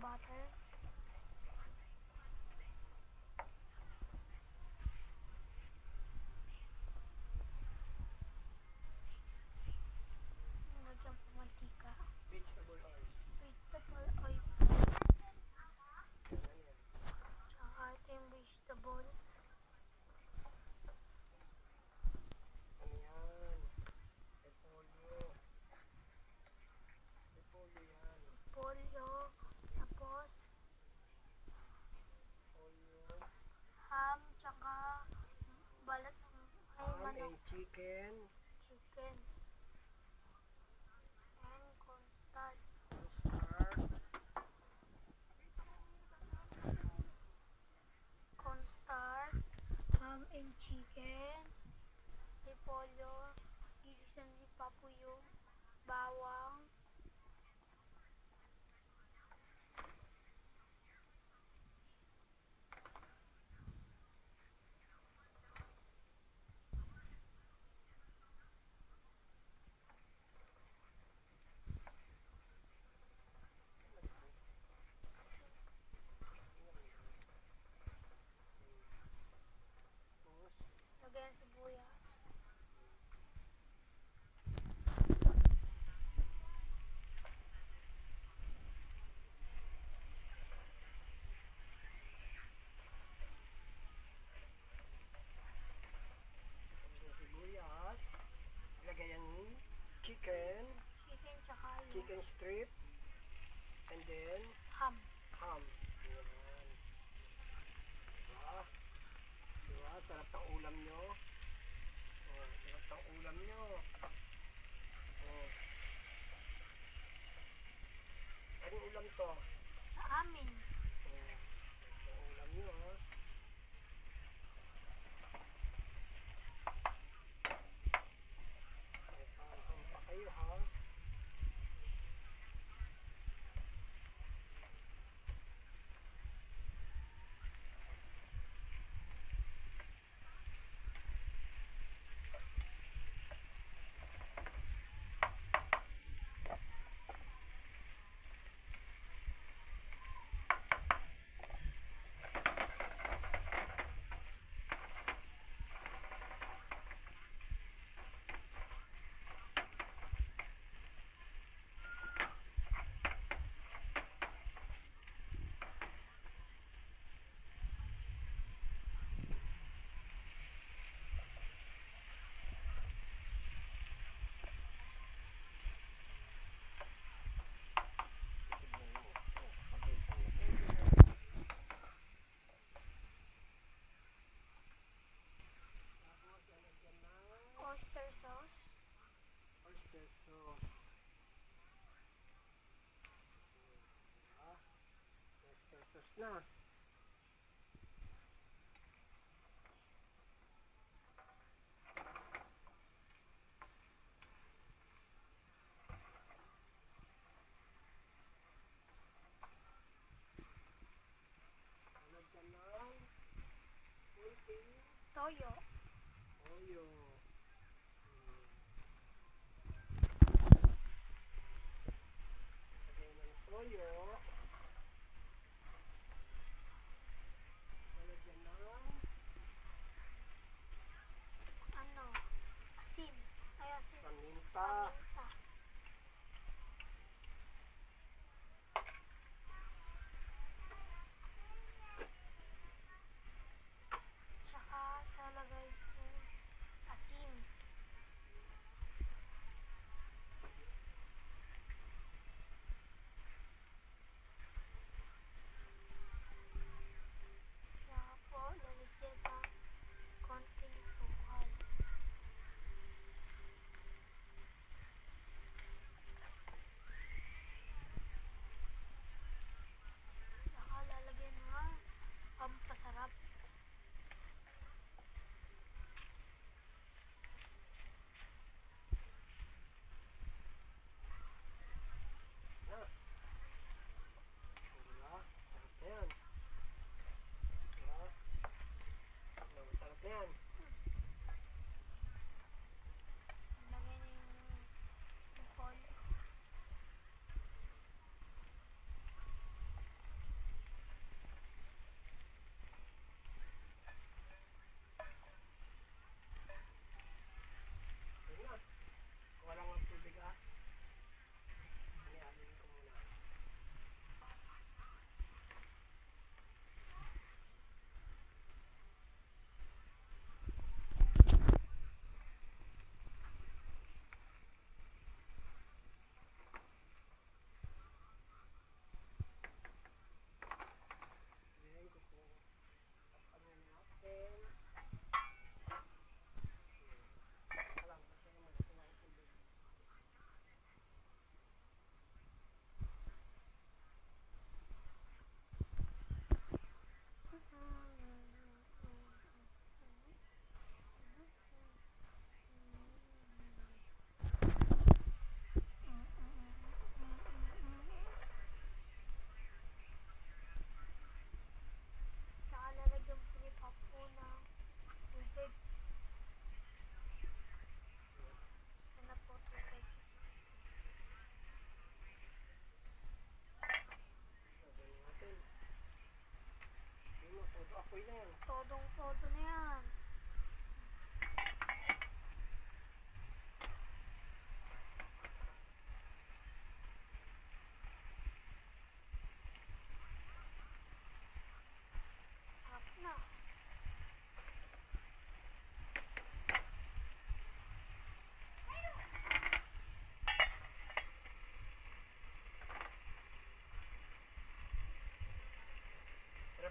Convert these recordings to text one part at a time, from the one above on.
butter. Lagyan po mantika. Vegetable oil. Vegetable oil. Tsaka ito yung vegetable. Ano yan? Repolyo. Repolyo yan. Polyo. Tapos Repolyo. ham. Tsaka balat ng Ham manok. and chicken. Chicken. And cornstarch. Cornstarch. Cornstarch. Ham and chicken. Repolyo. Gigisan ni Papu yung bawang. Lagyan ng sibuyas. Sibuyas. Lagay ang chicken. Chicken tsaka yung Chicken strip. And then ham. ham. Yan. Diba? Diba? Sarap ng ulam nyo. Oh, sarap ng ulam nyo. Oh. Anong ulam to? Sa amin. Oh. Sarap ng ulam nyo, ha? Ham pa kayo, ha? Oyster sauce. Oyster sauce. Oyster sauce na. Lagyan ng kunting Toyo. toyo. Lagyan ng toyo. Lagyan ng Ano? Asin. Ay, asin. paminta. Paminta. Tsaka lalagay ko asin.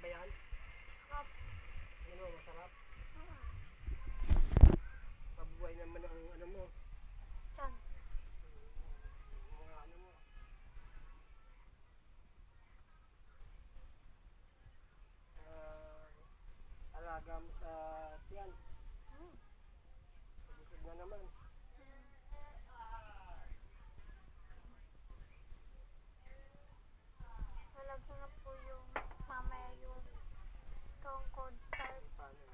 ba yan? Sarap. Ano, masarap. Mm. Mabuhay naman ang ano mo. Tiyan. Mga ano mo. Alaga mo sa tiyan. Mm. Busog na naman. Lalagyan na po yung mamaya yung itong cornstarch. Paano?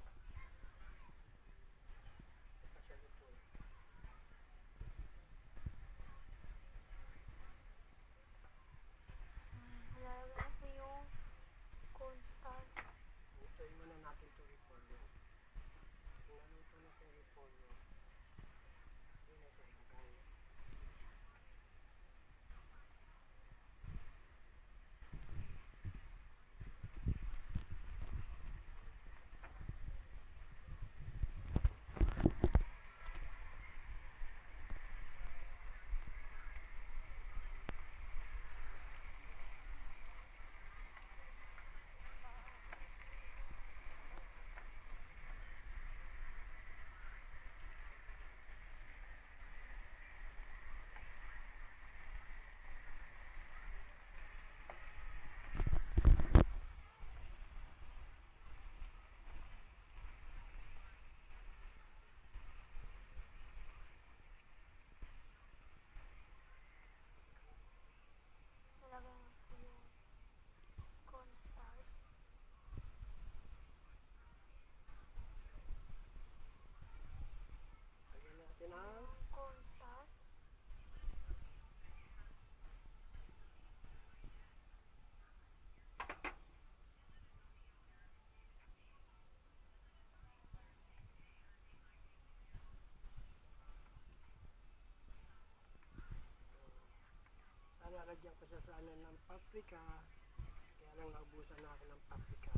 Kasi ito. Lalagyan na po yung cornstarch. Lutuin muna natin ito repolyo. Naluto na ito repolyo. Hindi na ito ilagay. Lalagyan na po yung cornstarch. Lagyan natin ang Cornstarch. sana lagyan ko siya sa ano ng paprika. Kaya lang naubusan na ako ng paprika.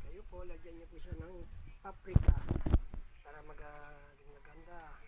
Kayo po, lagyan niyo po siya ng paprika para magaling maganda.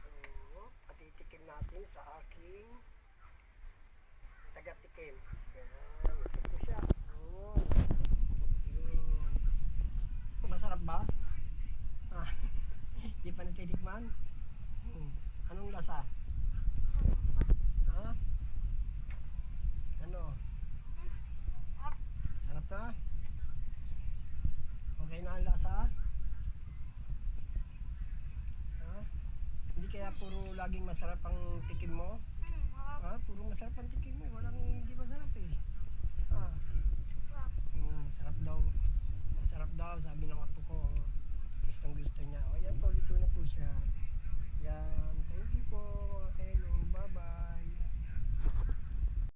So, patitikim natin sa aking taga-tikim. Yan, ito po siya. Oh, yun. Oh, masarap ba? Ah, di pa natitikman? Anong lasa? Ha? Ano? Sarap na? Okay na ang lasa? Ha? Hindi kaya puro laging masarap ang tikim mo? Sarap. Ha? Puro masarap ang tikim mo. Walang hindi masarap eh. Ha? Sarap. Sarap daw. Masarap daw, sabi ng apo ko. Gustong gusto niya. O yan po, luto na po siya. Yan.